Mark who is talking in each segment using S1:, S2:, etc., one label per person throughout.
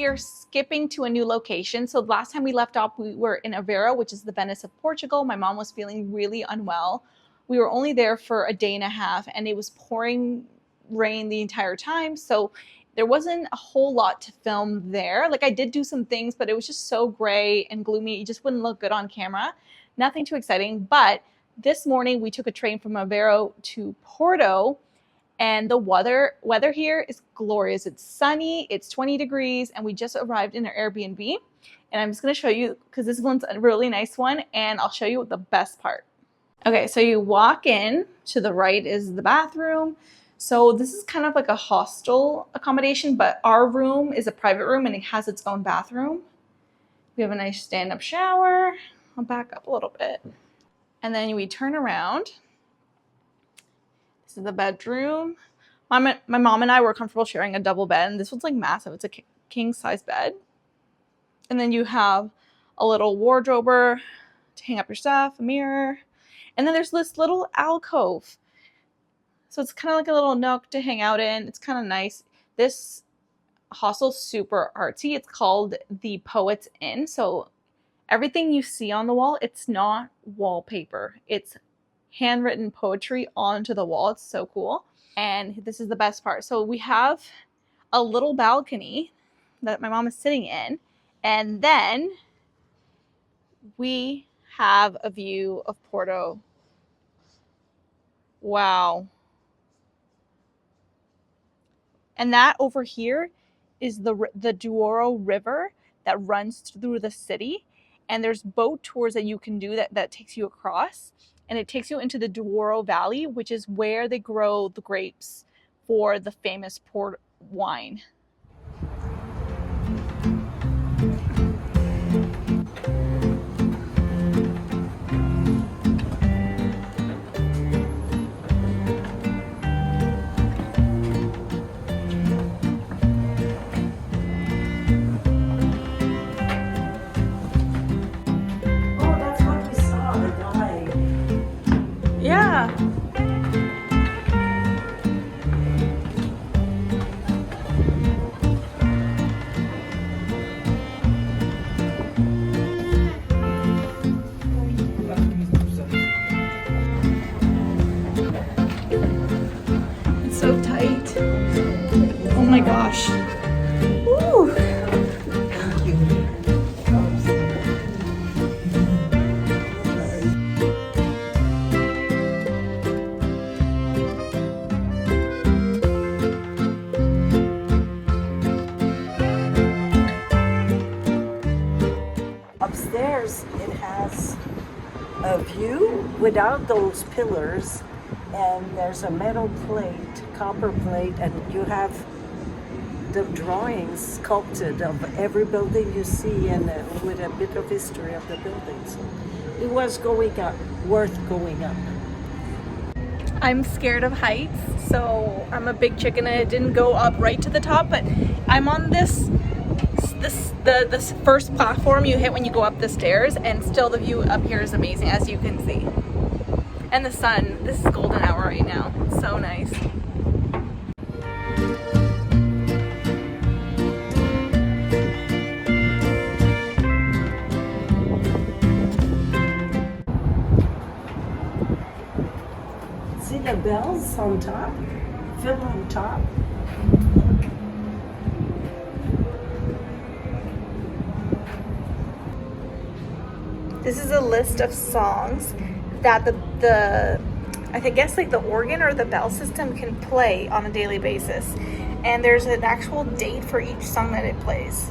S1: are skipping to a new location. So last time we left off, we were in Aveiro, which is the Venice of Portugal. My mom was feeling really unwell. We were only there for a day and a half, and it was pouring rain the entire time. So there wasn't a whole lot to film there. Like, I did do some things, but it was just so gray and gloomy. It just wouldn't look good on camera. Nothing too exciting. But this morning we took a train from Aveiro to Porto, and the weather here is glorious. It's sunny, it's 20 degrees, and we just arrived in our Airbnb. And I'm just gonna show you, because this one's a really nice one, and I'll show you the best part. Okay, so you walk in, to the right is the bathroom. So this is kind of like a hostel accommodation, but our room is a private room and it has its own bathroom. We have a nice stand-up shower. I'll back up a little bit. And then we turn around. This is the bedroom. My mom and I were comfortable sharing a double bed, and this one's like massive. It's a king size bed. And then you have a little wardrobe to hang up your stuff, a mirror. And then there's this little alcove. So it's kind of like a little nook to hang out in. It's kind of nice. This hostel's super artsy. It's called the Poet's Inn. So everything you see on the wall, it's not wallpaper. It's handwritten poetry onto the wall. It's so cool. And this is the best part. So we have a little balcony that my mom is sitting in. And then we have a view of Porto. Wow. And that over here is the Douro River that runs through the city. And there's boat tours that you can do that takes you across. And it takes you into the Douro Valley, which is where they grow the grapes for the famous port wine. Yeah. It's so tight. Oh my gosh. Woo.
S2: Upstairs, it has a view without those pillars, and there's a metal plate, copper plate, and you have the drawings sculpted of every building you see, and with a bit of history of the buildings. It was going up, worth going up.
S1: I'm scared of heights, so I'm a big chicken and I didn't go up right to the top, but I'm on this first platform you hit when you go up the stairs, and still the view up here is amazing, as you can see. And the sun, this is golden hour right now. It's so nice.
S2: See the bells on top? Fill on top.
S1: This is a list of songs that I guess like the organ or the bell system can play on a daily basis. And there's an actual date for each song that it plays.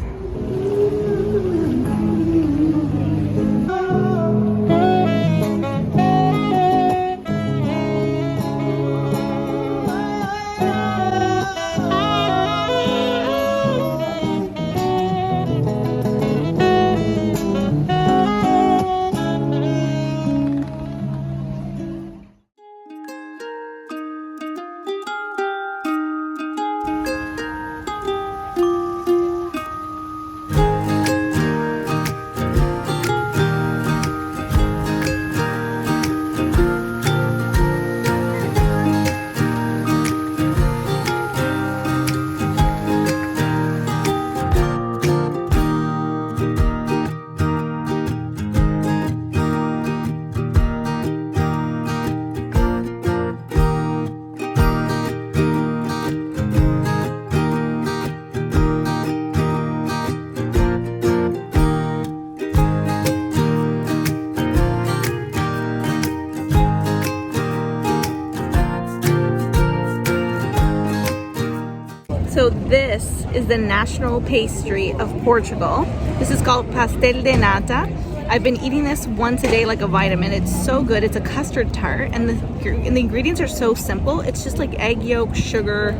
S1: So this is the national pastry of Portugal. This is called pastel de nata. I've been eating this once a day like a vitamin. It's so good. It's a custard tart, and the ingredients are so simple. It's just like egg yolk, sugar,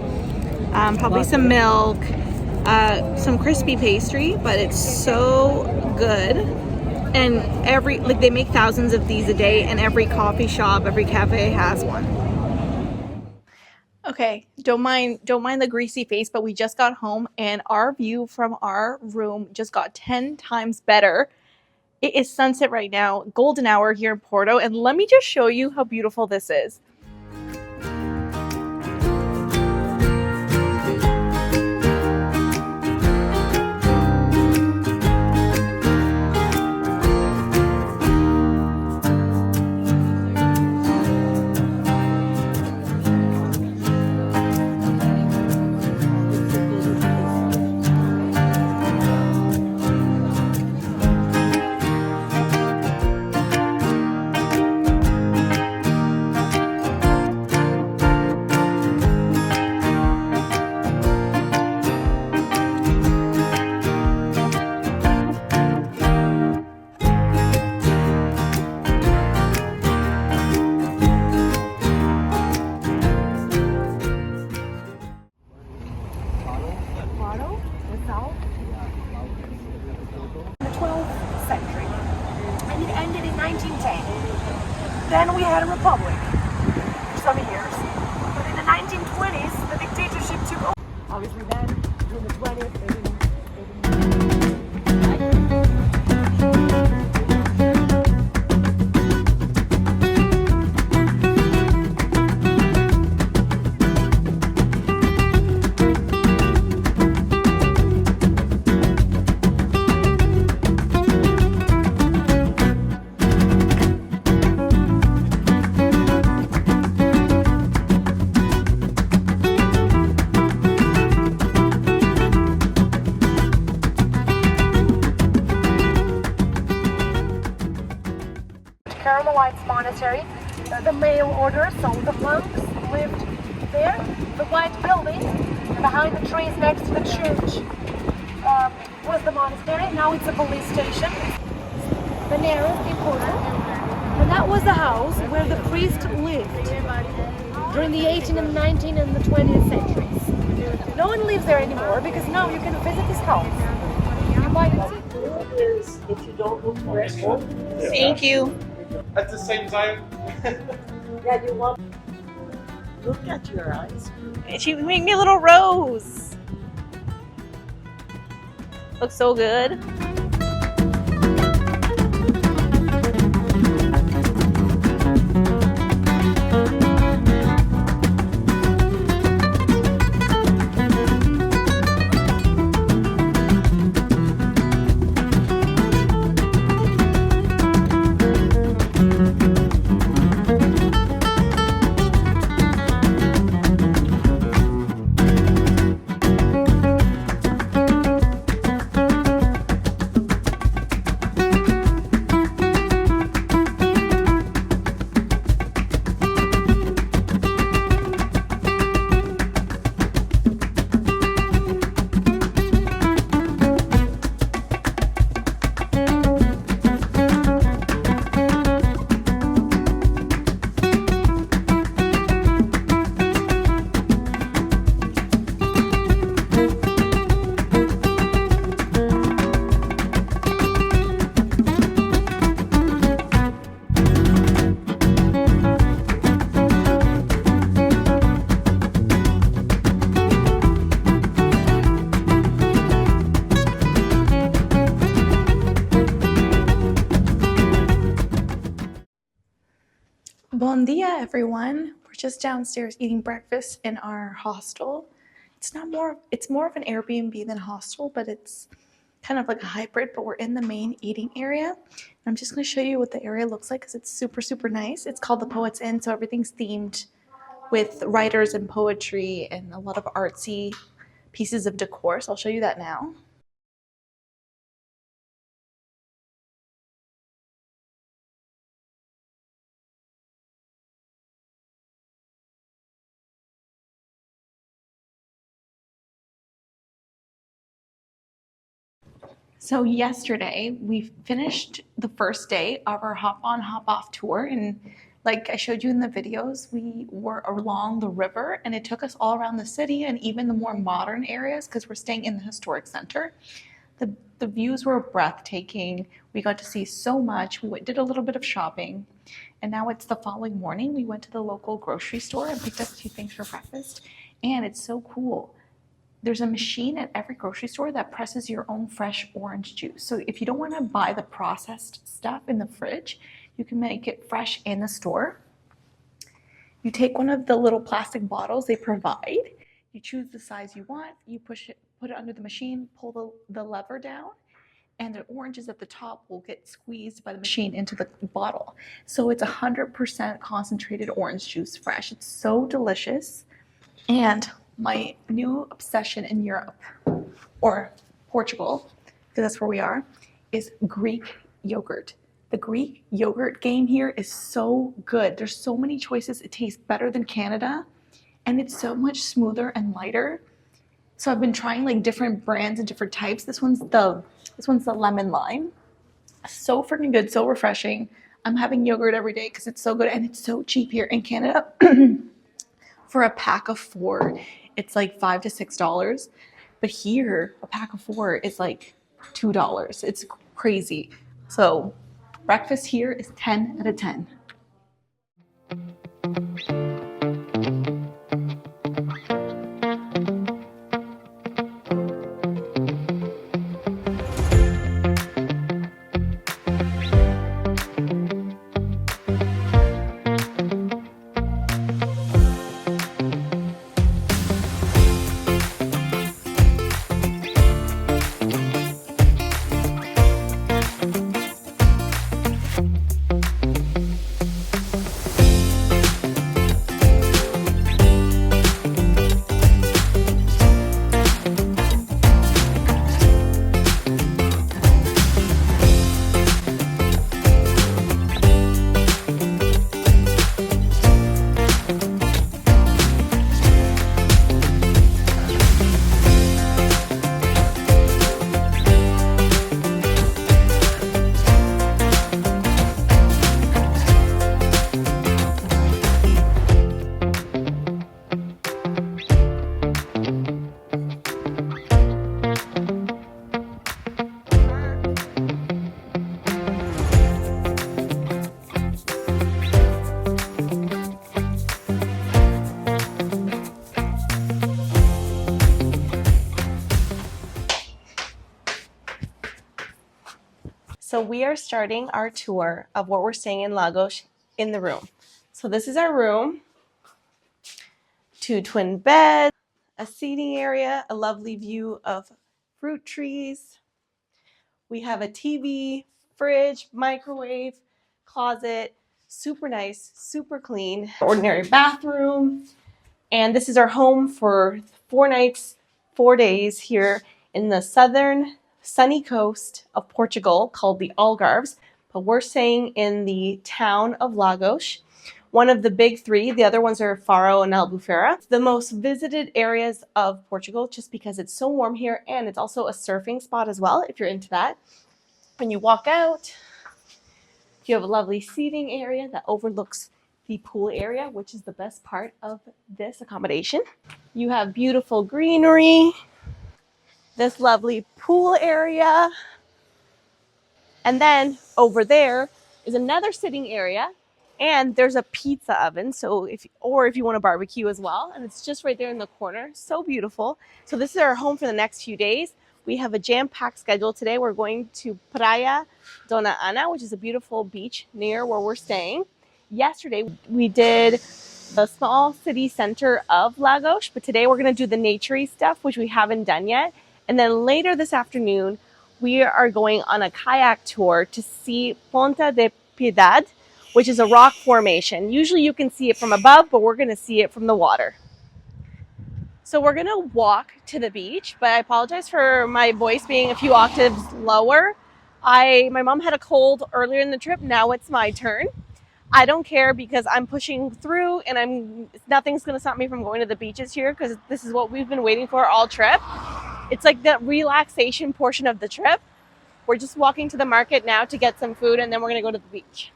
S1: probably some milk, some crispy pastry, but it's so good. And they make thousands of these a day, and every coffee shop, every cafe has one. Okay, don't mind the greasy face, but we just got home and our view from our room just got 10 times better. It is sunset right now, golden hour here in Porto, and let me just show you how beautiful this is.
S2: Then we had a republic for some years. But in the 1920s, the dictatorship took over. Obviously then, during the 20th, they didn't Carmelites monastery, the male order, so the monks lived there. The white building behind the trees next to the church was the monastery. Now it's a police station. The nearest in Porto. And that was the house where the priest lived during the 18th and 19th and the 20th centuries. No one lives there anymore because now you can visit this house. You might see. If you don't look for it.
S1: Thank you.
S3: At the same time.
S2: Yeah, you want. Look at your eyes.
S1: She made me a little rose. Looks so good. Bon dia, everyone. We're just downstairs eating breakfast in our hostel. It's more of an Airbnb than a hostel, but it's kind of like a hybrid, but we're in the main eating area. I'm just going to show you what the area looks like because it's super, super nice. It's called the Poets Inn, so everything's themed with writers and poetry and a lot of artsy pieces of decor. So I'll show you that now. So yesterday we finished the first day of our hop on hop off tour, and like I showed you in the videos, we were along the river and it took us all around the city and even the more modern areas because we're staying in the historic center. The views were breathtaking. We got to see so much. We did a little bit of shopping, and now it's the following morning. We went to the local grocery store and picked up a few things for breakfast, and it's so cool. There's a machine at every grocery store that presses your own fresh orange juice. So if you don't want to buy the processed stuff in the fridge, you can make it fresh in the store. You take one of the little plastic bottles they provide, you choose the size you want, you push it, put it under the machine, pull the lever down, and the oranges at the top will get squeezed by the machine into the bottle. So it's 100% concentrated orange juice fresh. It's so delicious. And my new obsession in Europe, or Portugal, because that's where we are, is Greek yogurt. The Greek yogurt game here is so good. There's so many choices. It tastes better than Canada, and it's so much smoother and lighter. So I've been trying like different brands and different types. This one's the lemon lime. So freaking good, so refreshing. I'm having yogurt every day because it's so good, and it's so cheap here in Canada. For a pack of 4, it's like $5 to $6. But here, a pack of 4 is like $2. It's crazy. So breakfast here is 10 out of 10. So we are starting our tour of what we're staying in Lagos in the room. So this is our room. 2 twin beds, a seating area, a lovely view of fruit trees. We have a TV, fridge, microwave, closet, super nice, super clean, ordinary bathroom. And this is our home for 4 nights, 4 days here in the southern sunny coast of Portugal called the Algarves, but we're staying in the town of Lagos, one of the big 3. The other ones are Faro and Albufeira. The most visited areas of Portugal just because it's so warm here, and it's also a surfing spot as well if you're into that. When you walk out, you have a lovely seating area that overlooks the pool area, which is the best part of this accommodation. You have beautiful greenery, this lovely pool area, and then over there is another sitting area, and there's a pizza oven, so if you want to barbecue as well, and it's just right there in the corner. So beautiful. So this is our home for the next few days. We have a jam-packed schedule today. We're going to Praia Dona Ana, which is a beautiful beach near where we're staying. Yesterday we did the small city center of Lagos, but today we're going to do the naturey stuff, which we haven't done yet. And then later this afternoon, we are going on a kayak tour to see Ponta de Piedade, which is a rock formation. Usually you can see it from above, but we're going to see it from the water. So we're going to walk to the beach, but I apologize for my voice being a few octaves lower. My mom had a cold earlier in the trip. Now it's my turn. I don't care because I'm pushing through, and nothing's going to stop me from going to the beaches here because this is what we've been waiting for all trip. It's like the relaxation portion of the trip. We're just walking to the market now to get some food, and then we're going to go to the beach.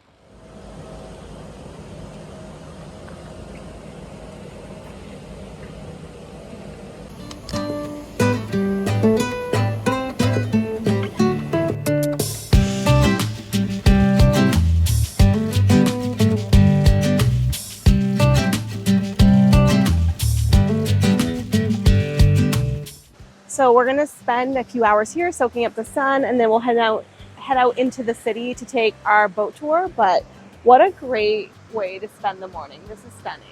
S1: So we're gonna spend a few hours here soaking up the sun, and then we'll head out into the city to take our boat tour. But what a great way to spend the morning. This is stunning.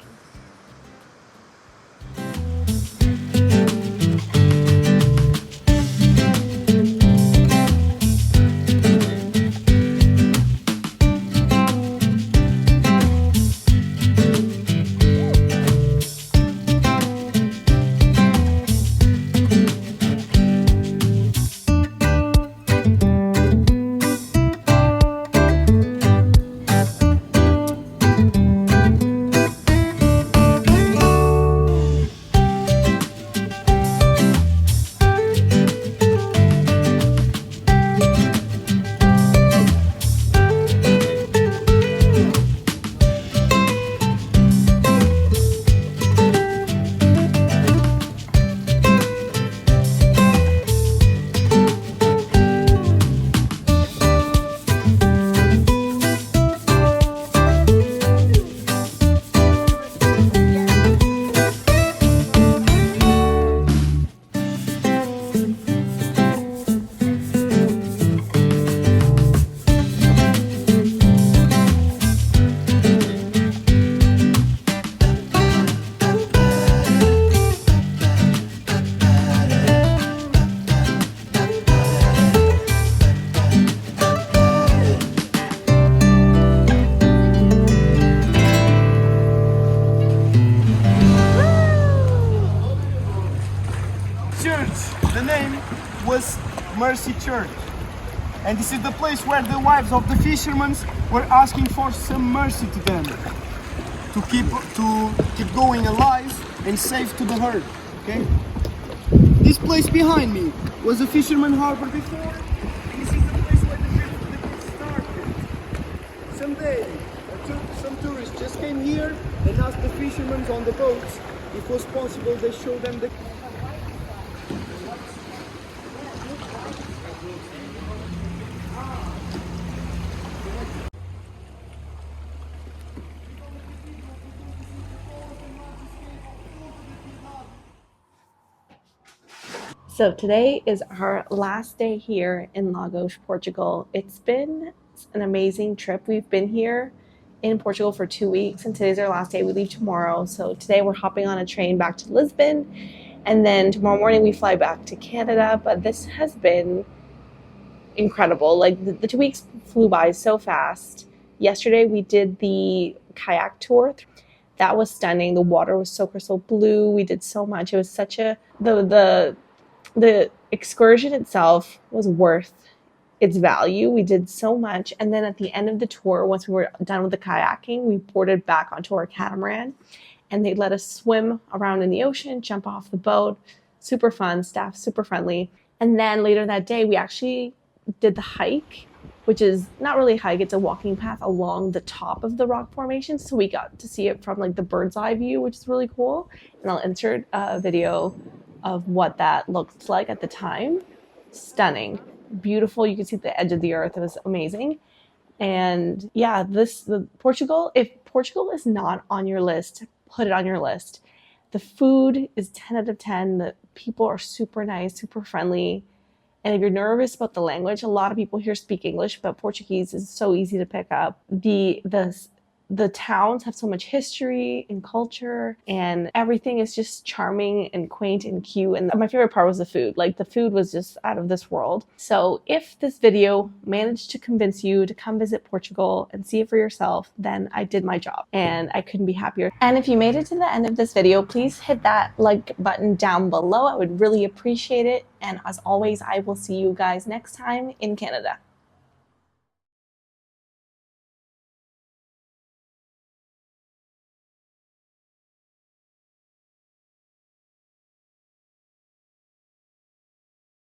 S3: The name was Mercy Church, and this is the place where the wives of the fishermen were asking for some mercy to them, to keep going alive and safe to the herd. Okay, this place behind me was a fisherman harbor before. This is the place where the trip started. Someday, some tourists just came here and asked the fishermen on the boats if it was possible they show them the.
S1: So today is our last day here in Lagos, Portugal. It's been an amazing trip. We've been here in Portugal for 2 weeks, and today's our last day. We leave tomorrow. So today we're hopping on a train back to Lisbon, and then tomorrow morning we fly back to Canada. But this has been incredible. Like the 2 weeks flew by so fast. Yesterday we did the kayak tour. That was stunning. The water was so crystal blue. We did so much. It was such a the excursion itself was worth its value. We did so much. And then at the end of the tour, once we were done with the kayaking, we boarded back onto our catamaran, and they let us swim around in the ocean, jump off the boat. Super fun, staff super friendly. And then later that day, we actually did the hike, which is not really a hike, it's a walking path along the top of the rock formation. So we got to see it from like the bird's eye view, which is really cool. And I'll insert a video of what that looked like at the time. Stunning, beautiful. You can see the edge of the earth. It was amazing. And yeah, Portugal, if Portugal is not on your list, put it on your list. The food is 10 out of 10. The people are super nice, super friendly. And if you're nervous about the language, a lot of people here speak English, but Portuguese is so easy to pick up. The towns have so much history and culture, and everything is just charming and quaint and cute. And my favorite part was the food. Like the food was just out of this world. So if this video managed to convince you to come visit Portugal and see it for yourself, then I did my job and I couldn't be happier. And if you made it to the end of this video, please hit that like button down below. I would really appreciate it. And as always, I will see you guys next time in Canada.